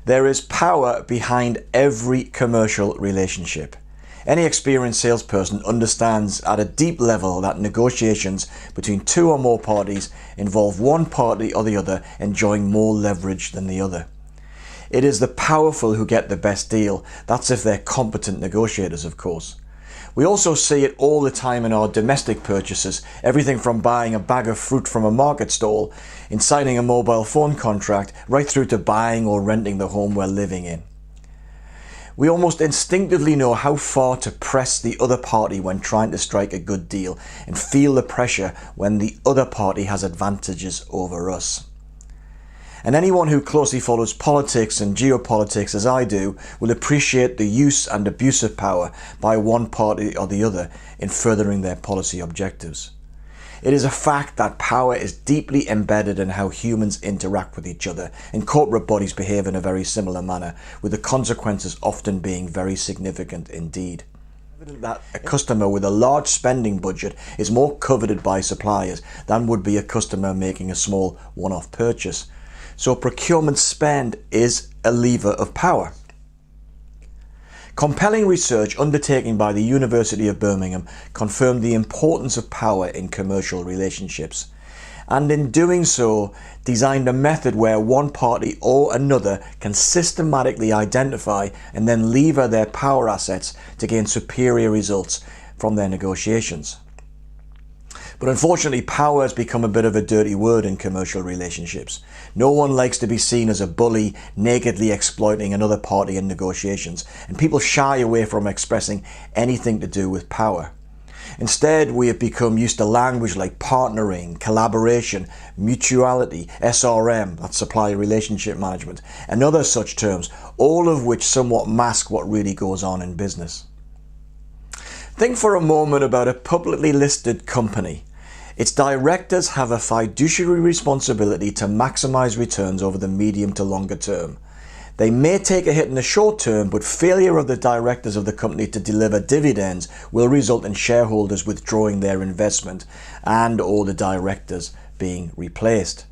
There is power behind every commercial relationship. Any experienced salesperson understands at a deep level that negotiations between two or more parties involve one party or the other enjoying more leverage than the other. It is the powerful who get the best deal. That's if they're competent negotiators, of course. We also see it all the time in our domestic purchases, everything from buying a bag of fruit from a market stall, in signing a mobile phone contract, right through to buying or renting the home we're living in. We almost instinctively know how far to press the other party when trying to strike a good deal, and feel the pressure when the other party has advantages over us. And anyone who closely follows politics and geopolitics as I do will appreciate the use and abuse of power by one party or the other in furthering their policy objectives. It is a fact that power is deeply embedded in how humans interact with each other, and corporate bodies behave in a very similar manner, with the consequences often being very significant indeed. That a customer with a large spending budget is more coveted by suppliers than would be a customer making a small one-off purchase. So procurement spend is a lever of power. Compelling research undertaken by the University of Birmingham confirmed the importance of power in commercial relationships, and in doing so designed a method where one party or another can systematically identify and then lever their power assets to gain superior results from their negotiations. But unfortunately, power has become a bit of a dirty word in commercial relationships. No one likes to be seen as a bully, nakedly exploiting another party in negotiations, and people shy away from expressing anything to do with power. Instead, we have become used to language like partnering, collaboration, mutuality, SRM, that's supplier relationship management, and other such terms, all of which somewhat mask what really goes on in business. Think for a moment about a publicly listed company. Its directors have a fiduciary responsibility to maximize returns over the medium to longer term. They may take a hit in the short term, but failure of the directors of the company to deliver dividends will result in shareholders withdrawing their investment and or the directors being replaced.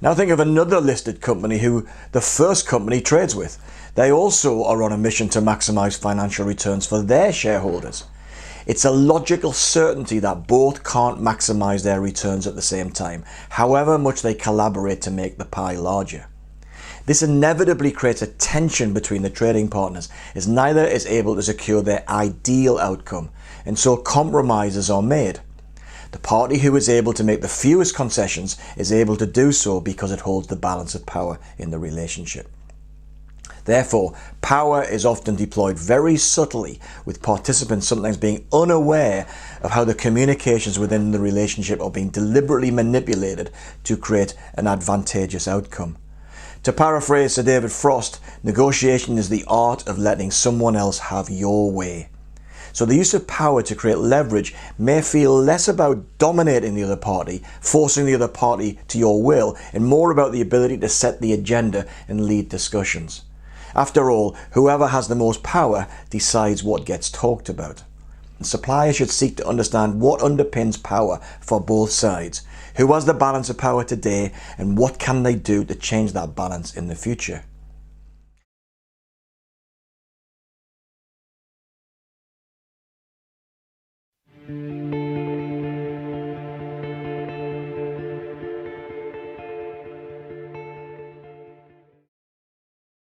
Now think of another listed company who the first company trades with. They also are on a mission to maximize financial returns for their shareholders. It's a logical certainty that both can't maximize their returns at the same time, however much they collaborate to make the pie larger. This inevitably creates a tension between the trading partners, as neither is able to secure their ideal outcome, and so compromises are made. The party who is able to make the fewest concessions is able to do so because it holds the balance of power in the relationship. Therefore, power is often deployed very subtly, with participants sometimes being unaware of how the communications within the relationship are being deliberately manipulated to create an advantageous outcome. To paraphrase Sir David Frost, negotiation is the art of letting someone else have your way. So the use of power to create leverage may feel less about dominating the other party, forcing the other party to your will, and more about the ability to set the agenda and lead discussions. After all, whoever has the most power decides what gets talked about. And suppliers should seek to understand what underpins power for both sides, who has the balance of power today, and what can they do to change that balance in the future.